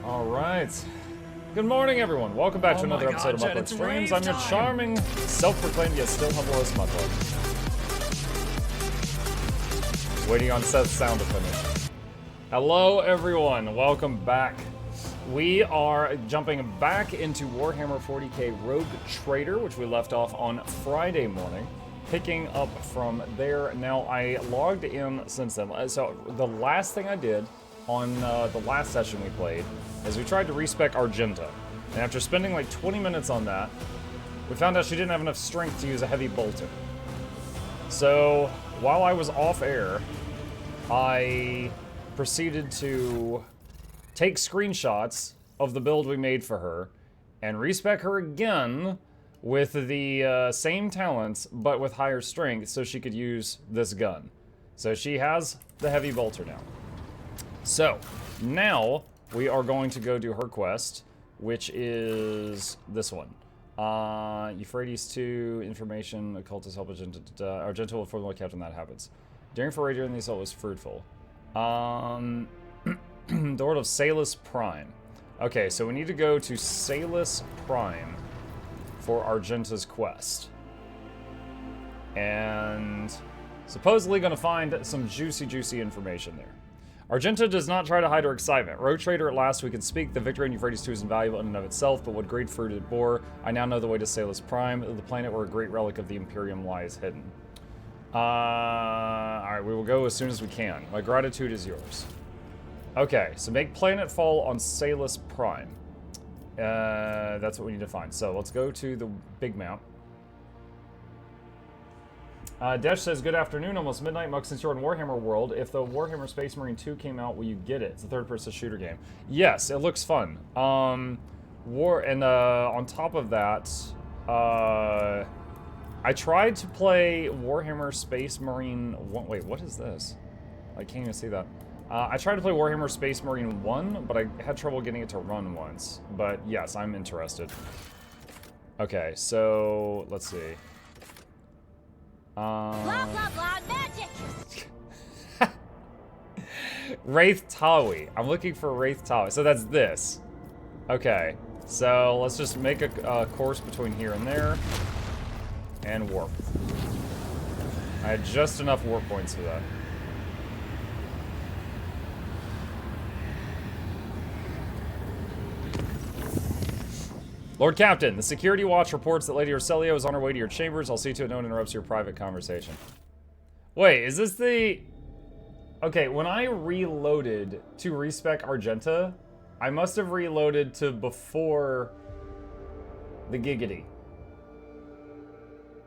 All right. Good morning, everyone. Welcome back to another episode of Mukluk Streams. I'm your charming, self-proclaimed yet still humble host, Mukluk. Waiting on Seth's sound to finish. Hello, everyone. Welcome back. We are jumping back into Warhammer 40k Rogue Trader, which we left off on Friday morning. Picking up from there. Now, I logged in since then. So, the last thing I did on the last session we played is we tried to respec Argenta. And after spending like 20 minutes on that, we found out she didn't have enough strength to use a heavy bolter. So, while I was off air, I proceeded to take screenshots of the build we made for her and respec her again with the same talents, but with higher strength, so she could use this gun. So she has the heavy bolter now. So, now we are going to go do her quest, which is this one. Euphrates 2, information, occultist help Argenta will inform the captain that happens. Daring for raid during the assault was fruitful. The Lord of Salus Prime. Okay, so we need to go to Salus Prime for Argenta's quest. And supposedly gonna find some juicy information there. Argenta does not try to hide her excitement. Rogue Trader, at last we can speak. The victory in Euphrates 2 is invaluable in and of itself, but what great fruit it bore. I now know the way to Salus Prime, the planet where a great relic of the Imperium lies hidden. Alright, we will go as soon as we can. My gratitude is yours. Okay, so make planetfall on Salus Prime. That's what we need to find. So let's go to the big map. Desh says, good afternoon, almost midnight. Muck, since you're in Warhammer world, if the Warhammer Space Marine 2 came out, will you get it? It's a third-person shooter game. Yes, it looks fun. On top of that, I tried to play Warhammer Space Marine 1. Wait, what is this? I can't even see that. I tried to play Warhammer Space Marine 1, but I had trouble getting it to run once. But yes, I'm interested. Okay, so let's see. Blah blah blah magic. Wraith Tawi. I'm looking for Wraith Tawi. So that's this. Okay, so let's just make a course between here and there. And warp. I had just enough warp points for that. Lord Captain, the Security Watch reports that Lady Urselio is on her way to your chambers. I'll see to it no one interrupts your private conversation. Wait, is this the... Okay, when I reloaded to respec Argenta, I must have reloaded to before the Giggity.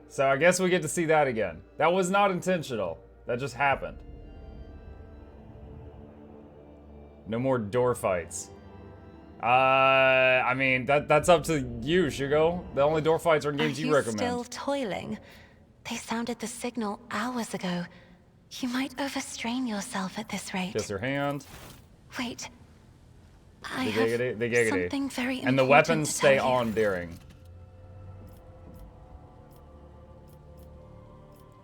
So I guess we get to see that again. That was not intentional. That just happened. No more door fights. I mean, that's up to you, Shugo. The only door fights are in games you recommend. Are you still toiling? They sounded the signal hours ago. You might overstrain yourself at this rate. Kiss her hand. Wait. I have something very important and the weapons to tell stay you. on during.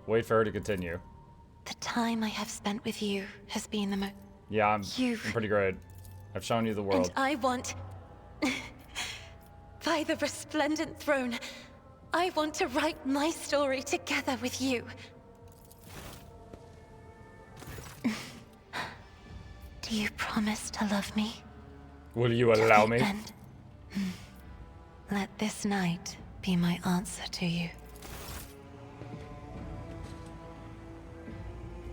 Wait for her to continue. The time I have spent with you has been the most... Yeah, I'm pretty great. I've shown you the world. And I want... By the resplendent throne, I want to write my story together with you. Do you promise to love me? Will you allow me? And let this night be my answer to you.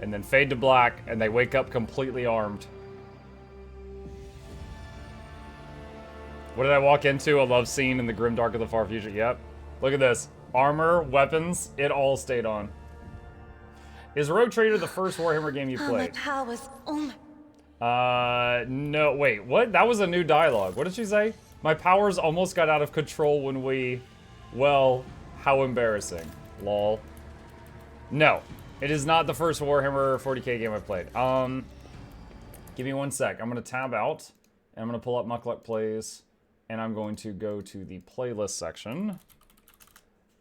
And then fade to black, and they wake up completely armed. What did I walk into? A love scene in the grimdark of the far future. Yep. Look at this. Armor, weapons, it all stayed on. Is Rogue Trader the first Warhammer game you played? My powers almost... No, wait, what? That was a new dialogue. What did she say? My powers almost got out of control when we... Well, how embarrassing. Lol. No, it is not the first Warhammer 40k game I've played. Give me 1 sec. I'm gonna tab out, and I'm gonna pull up Mukluk Plays, and I'm going to go to the playlist section.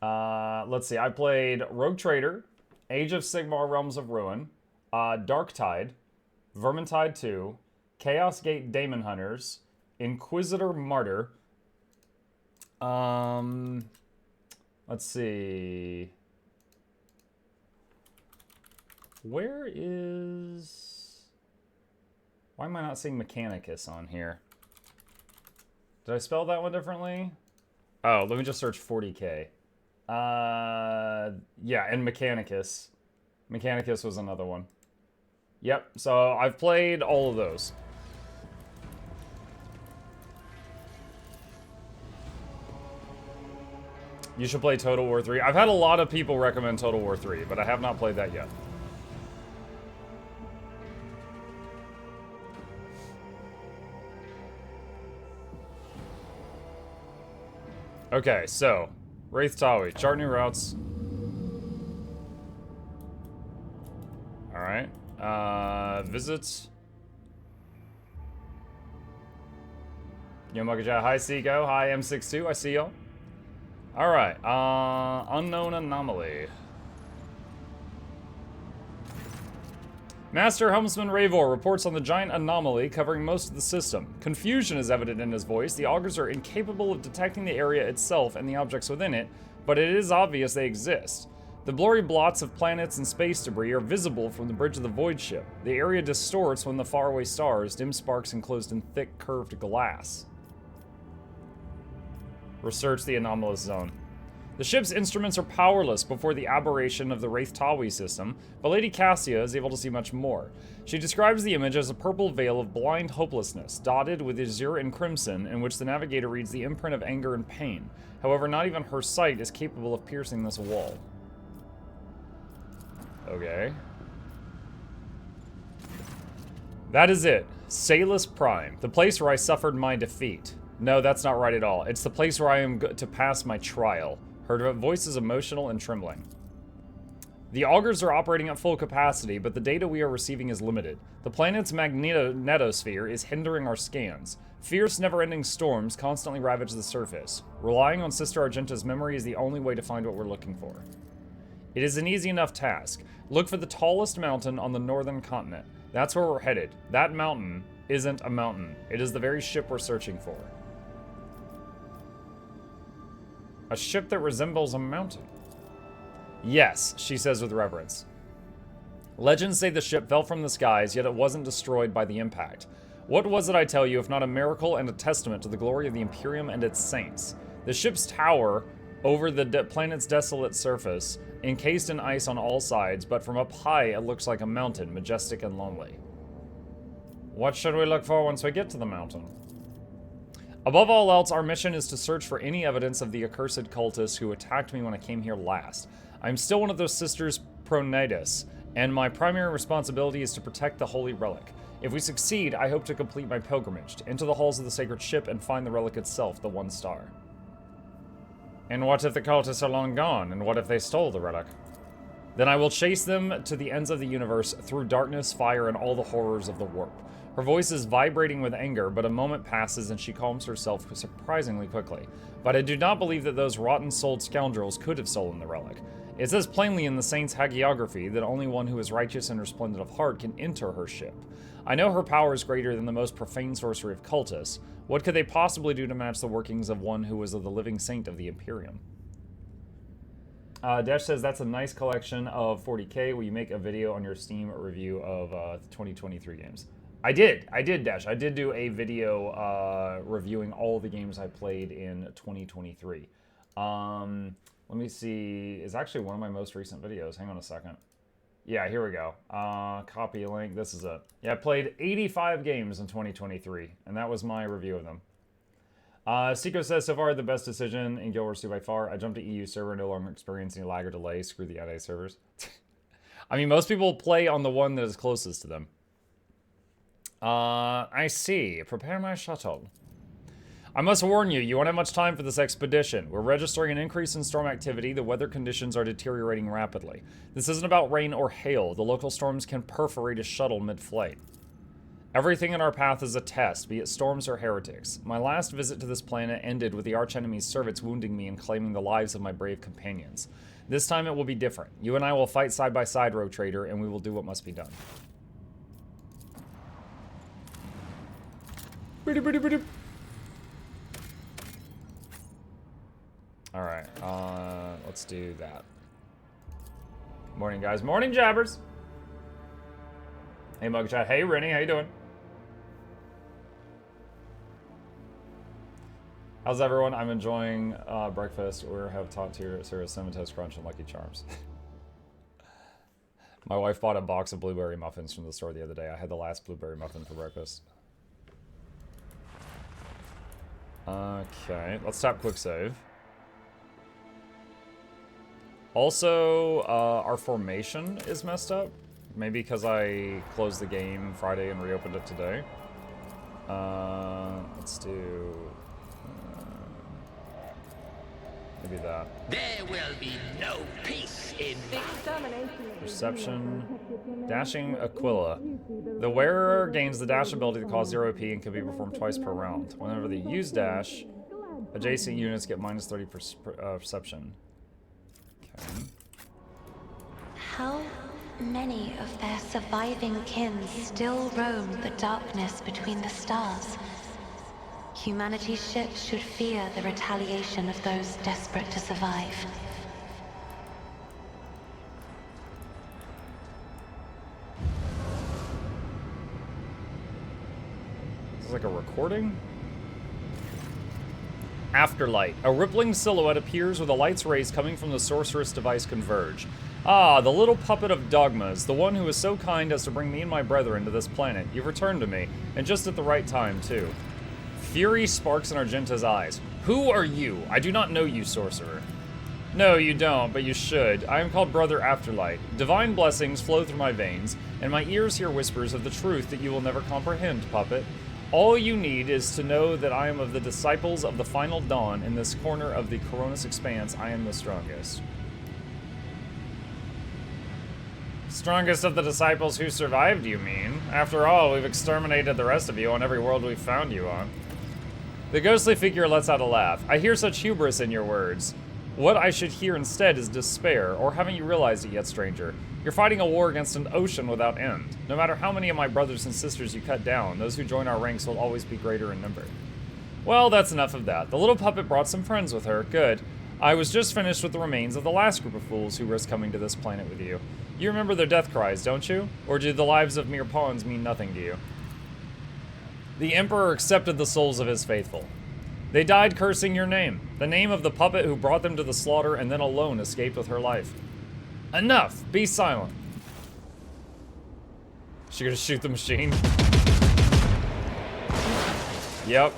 Let's see, I played Rogue Trader, Age of Sigmar Realms of Ruin, Darktide, Vermintide 2, Chaos Gate Daemon Hunters, Inquisitor Martyr. Let's see. Where is... Why am I not seeing Mechanicus on here? Did I spell that one differently? Oh, let me just search 40K. Yeah, and Mechanicus. Mechanicus was another one. Yep, so I've played all of those. You should play Total War 3. I've had a lot of people recommend Total War 3, but I have not played that yet. Okay, so Wraith Tawi, chart new routes. Alright. Visits. Yo Mukaja, hi Seiko, hi M62, I see y'all. Alright, unknown anomaly. Master Helmsman Ravor reports on the giant anomaly covering most of the system. Confusion is evident in his voice. The augurs are incapable of detecting the area itself and the objects within it, but it is obvious they exist. The blurry blots of planets and space debris are visible from the bridge of the void ship. The area distorts when the faraway stars, dim sparks enclosed in thick, curved glass. Research the anomalous zone. The ship's instruments are powerless before the aberration of the Wraith Tawi system, but Lady Cassia is able to see much more. She describes the image as a purple veil of blind hopelessness, dotted with azure and crimson, in which the navigator reads the imprint of anger and pain. However, not even her sight is capable of piercing this wall. Okay. That is it. Salus Prime, the place where I suffered my defeat. No, that's not right at all. It's the place where I am to pass my trial. Her voice is emotional and trembling. The augurs are operating at full capacity, but the data we are receiving is limited. The planet's magnetosphere is hindering our scans. Fierce, never-ending storms constantly ravage the surface. Relying on Sister Argenta's memory is the only way to find what we're looking for. It is an easy enough task. Look for the tallest mountain on the northern continent. That's where we're headed. That mountain isn't a mountain. It is the very ship we're searching for. A ship that resembles a mountain. Yes, she says with reverence. Legends say the ship fell from the skies, yet it wasn't destroyed by the impact. What was it, I tell you, if not a miracle and a testament to the glory of the Imperium and its saints? The ship's tower over the planet's desolate surface, encased in ice on all sides, but from up high it looks like a mountain, majestic and lonely. What should we look for once we get to the mountain? Above all else, our mission is to search for any evidence of the accursed cultists who attacked me when I came here last. I'm still one of those sisters Pronitus, and my primary responsibility is to protect the holy relic. If we succeed, I hope to complete my pilgrimage, to enter the halls of the sacred ship and find the relic itself, the one star. And what if the cultists are long gone, and what if they stole the relic? Then I will chase them to the ends of the universe through darkness, fire, and all the horrors of the warp. Her voice is vibrating with anger, but a moment passes and she calms herself surprisingly quickly. But I do not believe that those rotten-souled scoundrels could have stolen the relic. It says plainly in the Saint's hagiography that only one who is righteous and resplendent of heart can enter her ship. I know her power is greater than the most profane sorcery of cultists. What could they possibly do to match the workings of one who was the living saint of the Imperium? Dash says, that's a nice collection of 40K. Will you make a video on your Steam review of the 2023 games? I did, Dash. I did do a video reviewing all the games I played in 2023. Let me see. It's actually one of my most recent videos. Hang on a second. Yeah, here we go. Copy link. This is it. Yeah, I played 85 games in 2023, and that was my review of them. Seiko says, so far the best decision in Guild Wars 2 by far. I jumped to EU server, no longer experiencing lag or delay. Screw the NA servers. I mean, most people play on the one that is closest to them. I see. Prepare my shuttle. I must warn you, you won't have much time for this expedition. We're registering an increase in storm activity. The weather conditions are deteriorating rapidly. This isn't about rain or hail. The local storms can perforate a shuttle mid-flight. Everything in our path is a test, be it storms or heretics. My last visit to this planet ended with the archenemy's servants wounding me and claiming the lives of my brave companions. This time it will be different. You and I will fight side by side, Rogue Trader, and we will do what must be done. Alright, let's do that. Morning, guys. Morning, Jabbers. Hey, Mugchat. Hey, Rennie. How you doing? How's everyone? I'm enjoying breakfast. We have top tier cereal, Cinnamon Toast Crunch, and Lucky Charms. My wife bought a box of blueberry muffins from the store the other day. I had the last blueberry muffin for breakfast. Okay, let's tap quick save. Also, our formation is messed up. Maybe because I closed the game Friday and reopened it today. Let's do... maybe that. There will be no peace in Perception. Dashing Aquila. The wearer gains the dash ability to cause 0 AP and can be performed twice per round. Whenever they use dash, adjacent units get minus 30 perception. Okay. How many of their surviving kin still roam the darkness between the stars? Humanity's ships should fear the retaliation of those desperate to survive. This is like a recording? Afterlight. A rippling silhouette appears where the light's rays coming from the sorceress device converge. Ah, the little puppet of dogmas, the one who was so kind as to bring me and my brethren to this planet. You've returned to me, and just at the right time, too. Fury sparks in Argenta's eyes. Who are you? I do not know you, sorcerer. No, you don't, but you should. I am called Brother Afterlight. Divine blessings flow through my veins, and my ears hear whispers of the truth that you will never comprehend, puppet. All you need is to know that I am of the disciples of the final dawn in this corner of the Coronis expanse. I am the strongest. Strongest of the disciples who survived, you mean? After all, we've exterminated the rest of you on every world we've found you on. The ghostly figure lets out a laugh. I hear such hubris in your words. What I should hear instead is despair, or haven't you realized it yet, stranger? You're fighting a war against an ocean without end. No matter how many of my brothers and sisters you cut down, those who join our ranks will always be greater in number. Well, that's enough of that. The little puppet brought some friends with her. Good. I was just finished with the remains of the last group of fools who risked coming to this planet with you. You remember their death cries, don't you? Or do the lives of mere pawns mean nothing to you? The Emperor accepted the souls of his faithful. They died cursing your name, the name of the puppet who brought them to the slaughter and then alone escaped with her life. Enough! Be silent. She gonna shoot the machine? Yep.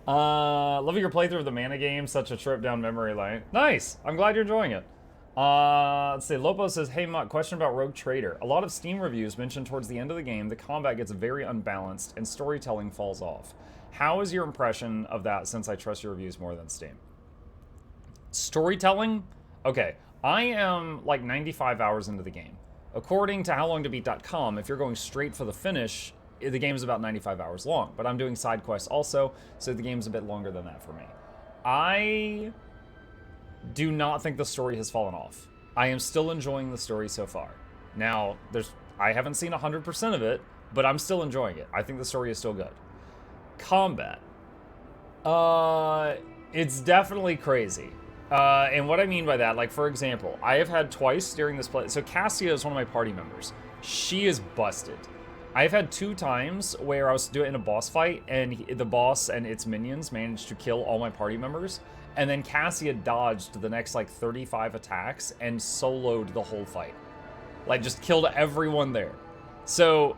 Love your playthrough of the Mana game, such a trip down memory lane. Nice! I'm glad you're enjoying it. Let's see, Lopo says, hey Muck, question about Rogue Trader. A lot of Steam reviews mention towards the end of the game the combat gets very unbalanced and storytelling falls off. How is your impression of that, since I trust your reviews more than Steam? Storytelling? Okay, I am like 95 hours into the game. According to howlongtobeat.com, if you're going straight for the finish, the game is about 95 hours long. But I'm doing side quests also, so the game's a bit longer than that for me. I do not think the story has fallen off. I am still enjoying the story so far. Now, I haven't seen 100% of it, but I'm still enjoying it. I think the story is still good. Combat. It's definitely crazy. And what I mean by that, like, for example, I have had twice during this play. So Cassia is one of my party members. She is busted. I've had 2 times where I was doing a boss fight, and the boss and its minions managed to kill all my party members. And then Cassia dodged the next, like, 35 attacks and soloed the whole fight. Like, just killed everyone there. So,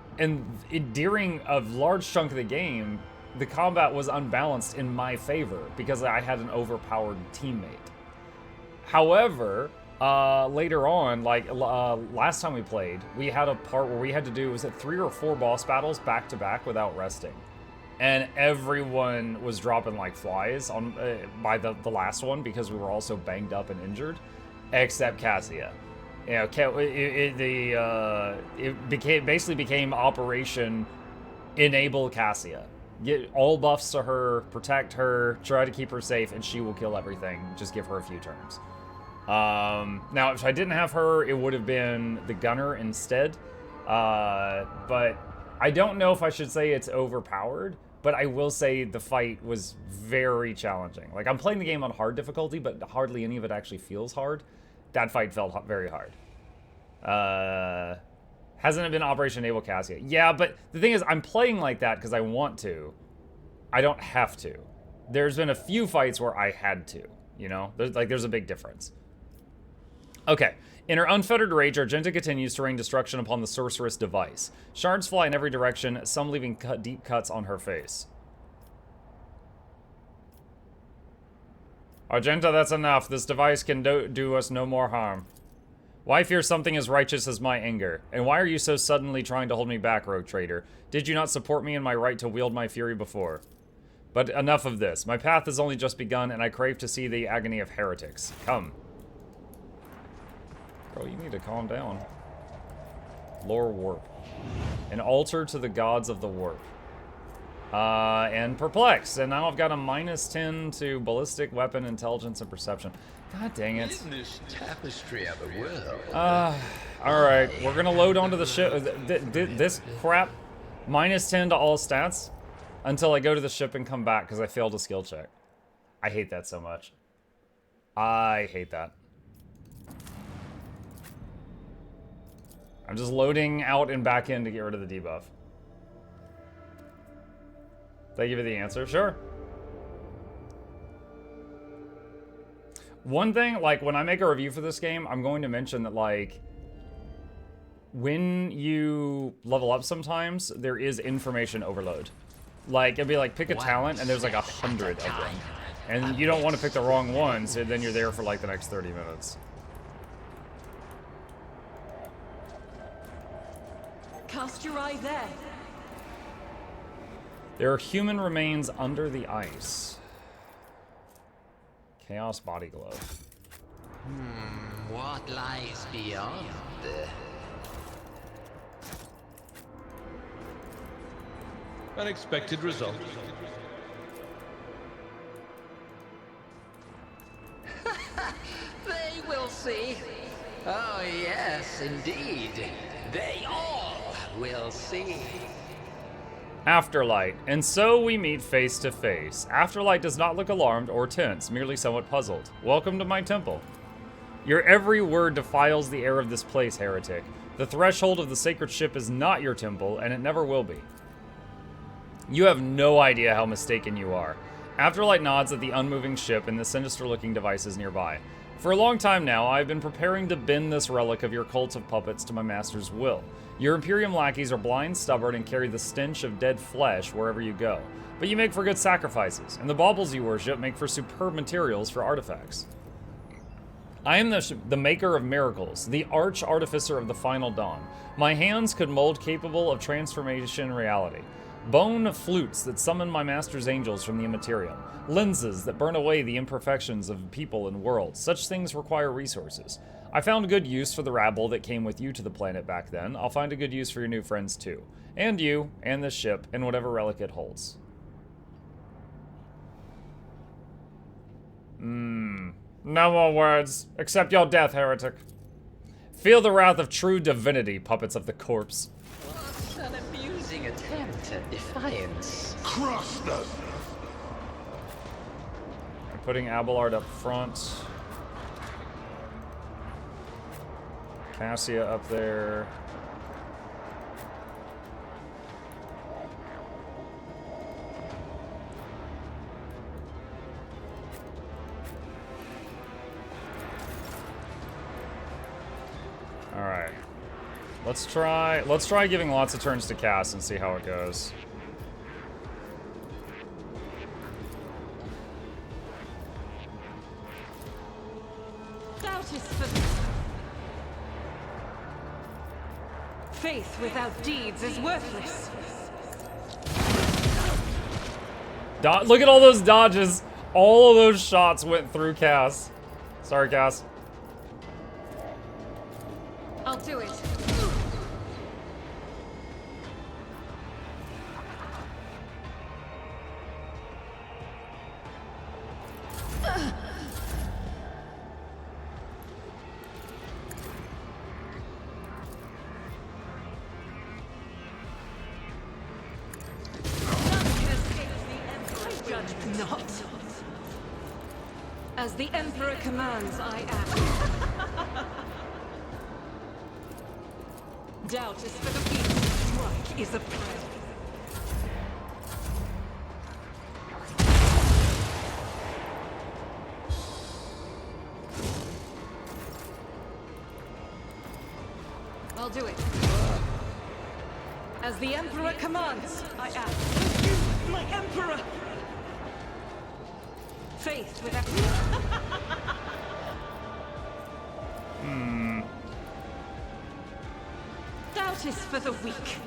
during a large chunk of the game, the combat was unbalanced in my favor because I had an overpowered teammate. However, later on, like last time we played, we had a part where we had to do, was it 3 or 4 boss battles back to back without resting? And everyone was dropping like flies on by the last one because we were all so banged up and injured, except Cassia. You know, it basically became Operation Enable Cassia. Get all buffs to her, protect her, try to keep her safe, and she will kill everything. Just give her a few turns. Now, if I didn't have her, it would have been the gunner instead. But I don't know if I should say it's overpowered, but I will say the fight was very challenging. Like, I'm playing the game on hard difficulty, but hardly any of it actually feels hard. That fight felt very hard. Hasn't it been Operation Naval Cast yet? Yeah, but the thing is, I'm playing like that because I want to. I don't have to. There's been a few fights where I had to, you know? There's a big difference. Okay. In her unfettered rage, Argenta continues to rain destruction upon the sorceress device. Shards fly in every direction, some leaving deep cuts on her face. Argenta, that's enough. This device can do us no more harm. Why fear something as righteous as my anger? And why are you so suddenly trying to hold me back, rogue traitor? Did you not support me in my right to wield my fury before? But enough of this. My path has only just begun, and I crave to see the agony of heretics. Come. Bro, you need to calm down. Lore warp. An altar to the gods of the warp. And perplex. And now I've got a -10 to ballistic weapon, intelligence, and perception. God dang it. In this tapestry of the world. Alright, we're gonna load onto the ship. This crap. -10 to all stats until I go to the ship and come back because I failed a skill check. I hate that so much. I hate that. I'm just loading out and back in to get rid of the debuff. Did I give you the answer? Sure. One thing, like, when I make a review for this game, I'm going to mention that, like, when you level up sometimes, there is information overload. Like, it'll be like, pick a talent, and there's like 100 of them. And you don't want to pick the wrong one, so then you're there for, like, the next 30 minutes. Cast your eye there. There are human remains under the ice. Chaos body glove. What lies beyond? Unexpected result. They will see. Oh, yes, indeed. They all will see. Afterlight. And so we meet face to face. Afterlight does not look alarmed or tense, merely somewhat puzzled. Welcome to my temple. Your every word defiles the air of this place, heretic. The threshold of the sacred ship is not your temple, and it never will be. You have no idea how mistaken you are. Afterlight nods at the unmoving ship and the sinister-looking devices nearby. For a long time now, I have been preparing to bend this relic of your cult of puppets to my master's will. Your Imperium lackeys are blind, stubborn, and carry the stench of dead flesh wherever you go. But you make for good sacrifices, and the baubles you worship make for superb materials for artifacts. I am the maker of miracles, the arch-artificer of the final dawn. My hands could mold capable of transformation in reality. Bone flutes that summon my master's angels from the immaterial. Lenses that burn away the imperfections of people and worlds. Such things require resources. I found good use for the rabble that came with you to the planet back then. I'll find a good use for your new friends too. And you, and this ship, and whatever relic it holds. No more words. Accept your death, heretic. Feel the wrath of true divinity, puppets of the corpse. What an amusing attempt at defiance. Crush them! I'm putting Abelard up front. Cassia up there. Alright. Let's try giving lots of turns to Cass and see how it goes. Doubt is for faith without deeds is worthless. Look at all those dodges. All of those shots went through Cass. Sorry, Cass. I'll do it. None can escape judge not. As the Emperor commands, I act. Doubt is for the weak. Strike is a prey. I'll do it. As the Emperor commands, I act. You, my Emperor! Faith without... Doubt is for the weak.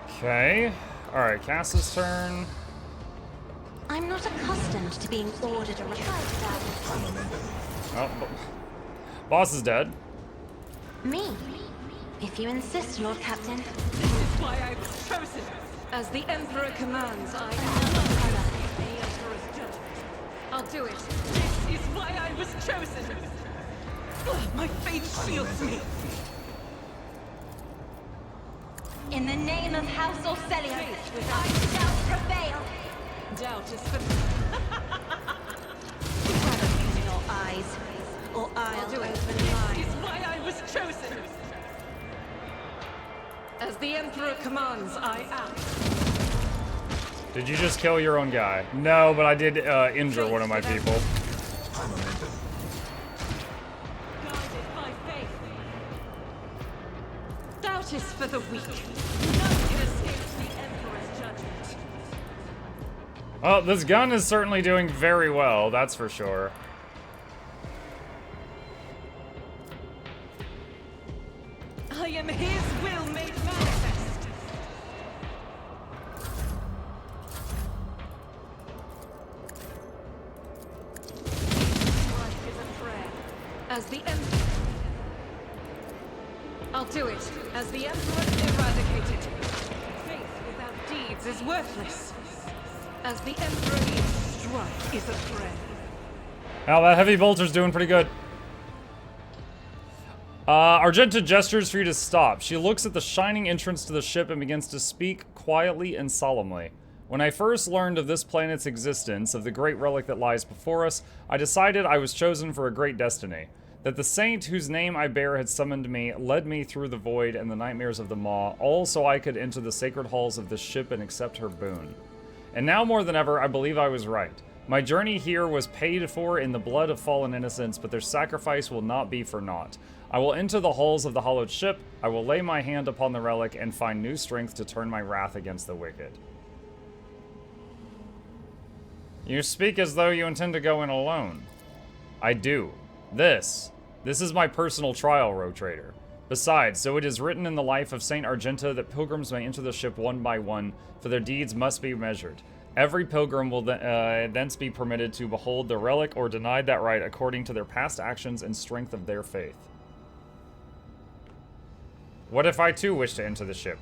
Okay. Alright, Cass's turn. I'm not accustomed to being ordered around. Oh, boss is dead. Me? If you insist, Lord Captain. This is why I was chosen. As the Emperor commands, I act. The Emperor's judgment. I'll do it. This is why I was chosen. My faith shields me. In the name of House Orcelius, I shall prevail. Doubt is for... Rather open your eyes, or I'll do it. open This mine. is why I was chosen. As the Emperor commands, I act. Did you just kill your own guy? No, but I did injure one of my people. Guided by faith. Doubt is for the weak. None can escape the Emperor's judgment. Well, this gun is certainly doing very well, that's for sure. I am his will made manifest. Life is a prayer. As the Emperor... I'll do it. As the Emperor eradicated. Faith without deeds is worthless. As the Emperor needs strike is a prayer. Now that heavy bolter's doing pretty good. Argenta gestures for you to stop. She looks at the shining entrance to the ship and begins to speak quietly and solemnly. When I first learned of this planet's existence, of the great relic that lies before us, I decided I was chosen for a great destiny. That the saint whose name I bear had summoned me, led me through the void and the nightmares of the maw, all so I could enter the sacred halls of this ship and accept her boon. And now more than ever, I believe I was right. My journey here was paid for in the blood of fallen innocents, but their sacrifice will not be for naught. I will enter the halls of the hallowed ship, I will lay my hand upon the relic, and find new strength to turn my wrath against the wicked. You speak as though you intend to go in alone. I do. This is my personal trial, Rogue Trader. Besides, so it is written in the life of Saint Argenta that pilgrims may enter the ship one by one, for their deeds must be measured. Every pilgrim will thence be permitted to behold the relic or denied that right according to their past actions and strength of their faith. What if I too wish to enter the ship?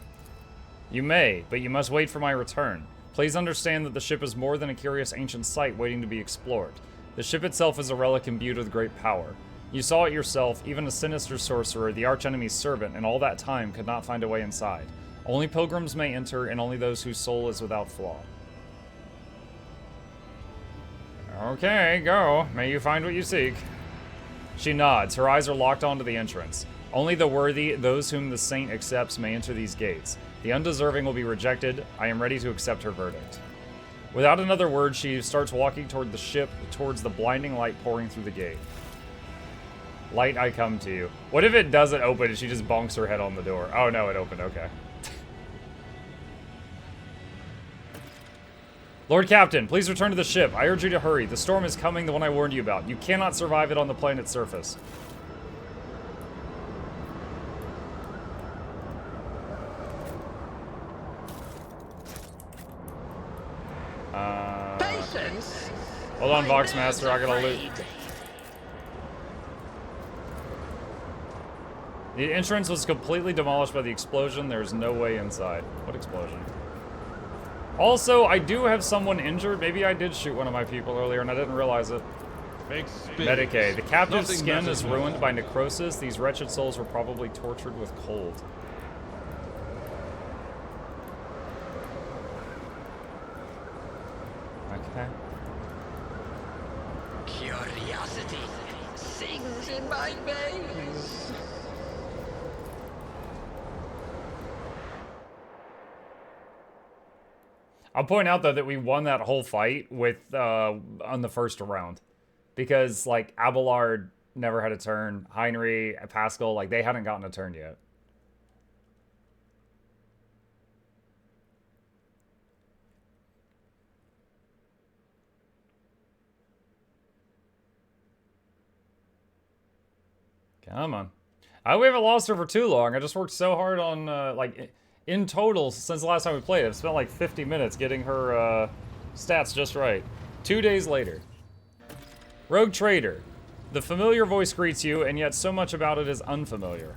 You may, but you must wait for my return. Please understand that the ship is more than a curious ancient site waiting to be explored. The ship itself is a relic imbued with great power. You saw it yourself, even a sinister sorcerer, the archenemy's servant, in all that time could not find a way inside. Only pilgrims may enter, and only those whose soul is without flaw. Okay, go. May you find what you seek. She nods. Her eyes are locked onto the entrance. Only the worthy, those whom the saint accepts, may enter these gates. The undeserving will be rejected. I am ready to accept her verdict. Without another word, she starts walking toward the ship, towards the blinding light pouring through the gate. Light, I come to you. What if it doesn't open and she just bonks her head on the door? Oh no, it opened, okay. Lord Captain, please return to the ship. I urge you to hurry. The storm is coming, the one I warned you about. You cannot survive it on the planet's surface. Patience. Hold on, Voxmaster, I gotta loot. The entrance was completely demolished by the explosion. There's no way inside. What explosion? Also, I do have someone injured. Maybe I did shoot one of my people earlier and I didn't realize it. Medicaid. The captive's skin is ruined by necrosis. These wretched souls were probably tortured with cold. Okay. Curiosity sings in my veins. I'll point out though that we won that whole fight with on the first round, because like Abelard never had a turn, Heinrich, Pascal, like they hadn't gotten a turn yet. Come on. We haven't lost her for too long. I just worked so hard on like in total since the last time we played. I've spent like 50 minutes getting her stats just right. 2 days later. Rogue Trader. The familiar voice greets you, and yet so much about it is unfamiliar.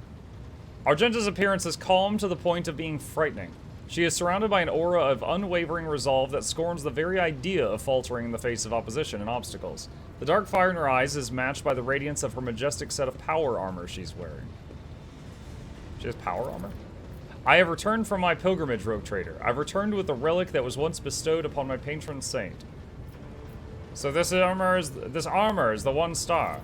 Argenta's appearance is calm to the point of being frightening. She is surrounded by an aura of unwavering resolve that scorns the very idea of faltering in the face of opposition and obstacles. The dark fire in her eyes is matched by the radiance of her majestic set of power armor she's wearing. She has power armor? I have returned from my pilgrimage, Rogue Trader. I've returned with the relic that was once bestowed upon my patron saint. So this armor is the one star.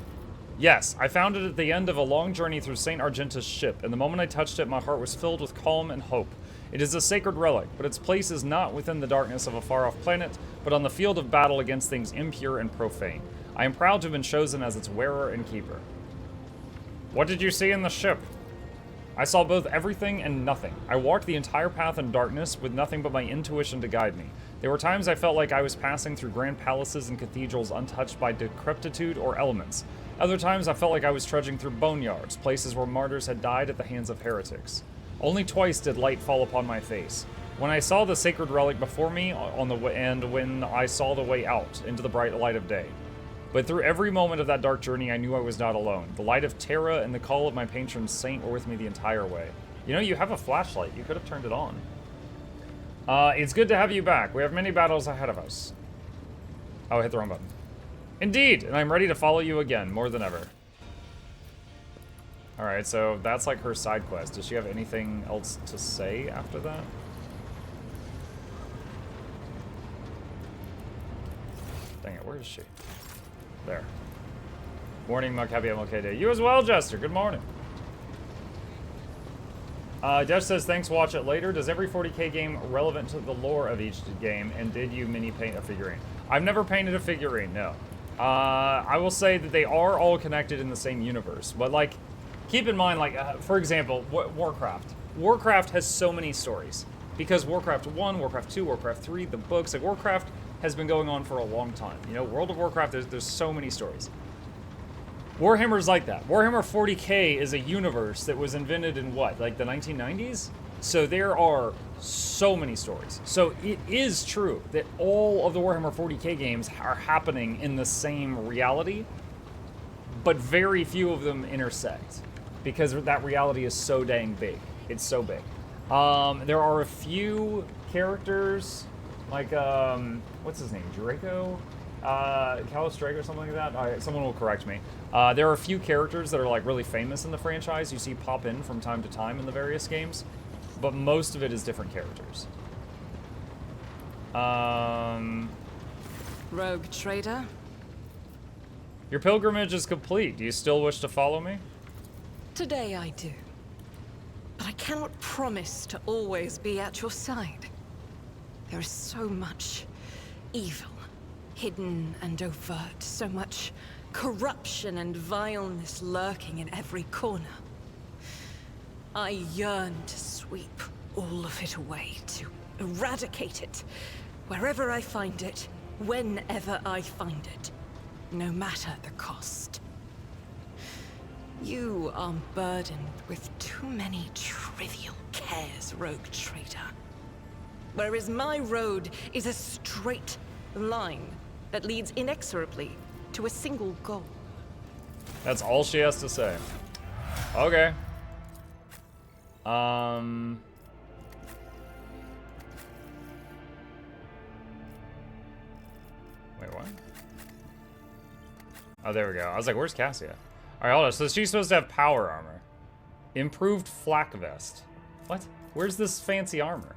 Yes, I found it at the end of a long journey through Saint Argenta's ship, and the moment I touched it, my heart was filled with calm and hope. It is a sacred relic, but its place is not within the darkness of a far-off planet, but on the field of battle against things impure and profane. I am proud to have been chosen as its wearer and keeper. What did you see in the ship? I saw both everything and nothing. I walked the entire path in darkness with nothing but my intuition to guide me. There were times I felt like I was passing through grand palaces and cathedrals untouched by decrepitude or elements. Other times I felt like I was trudging through boneyards, places where martyrs had died at the hands of heretics. Only twice did light fall upon my face. When I saw the sacred relic before me and when I saw the way out into the bright light of day. But through every moment of that dark journey, I knew I was not alone. The light of Terra and the call of my patron saint were with me the entire way. You know, you have a flashlight. You could have turned it on. It's good to have you back. We have many battles ahead of us. Oh, I hit the wrong button. Indeed, and I'm ready to follow you again, more than ever. Alright, so that's like her side quest. Does she have anything else to say after that? Dang it, where is she? There. Morning, Muk. Happy MLK Day. You as well, Jester. Good morning. Desh says, thanks, watch it later. Does every 40k game relevant to the lore of each game, and did you mini paint a figurine? I've never painted a figurine, no. I will say that they are all connected in the same universe, but like, keep in mind, like, for example, Warcraft. Warcraft has so many stories, because Warcraft 1, Warcraft 2, Warcraft 3, the books, like, Warcraft has been going on for a long time. You know, World of Warcraft, there's so many stories. Warhammer's like that. Warhammer 40k is a universe that was invented in what, like the 1990s? So there are so many stories. So it is true that all of the Warhammer 40k games are happening in the same reality, but very few of them intersect because that reality is so dang big. It's so big. There are a few characters, like, what's his name, Draco? Calistrago or something like that? Someone will correct me. There are a few characters that are like really famous in the franchise you see pop in from time to time in the various games, but most of it is different characters. Rogue Trader? Your pilgrimage is complete. Do you still wish to follow me? Today I do. But I cannot promise to always be at your side. There is so much evil, hidden and overt, so much corruption and vileness lurking in every corner. I yearn to sweep all of it away, to eradicate it, wherever I find it, whenever I find it, no matter the cost. You are burdened with too many trivial cares, Rogue Trader. Whereas my road is a straight line that leads inexorably to a single goal. That's all she has to say. Okay. Wait, what? Oh, there we go. I was like, where's Cassia? All right, hold on. So she's supposed to have power armor. Improved flak vest. What? Where's this fancy armor?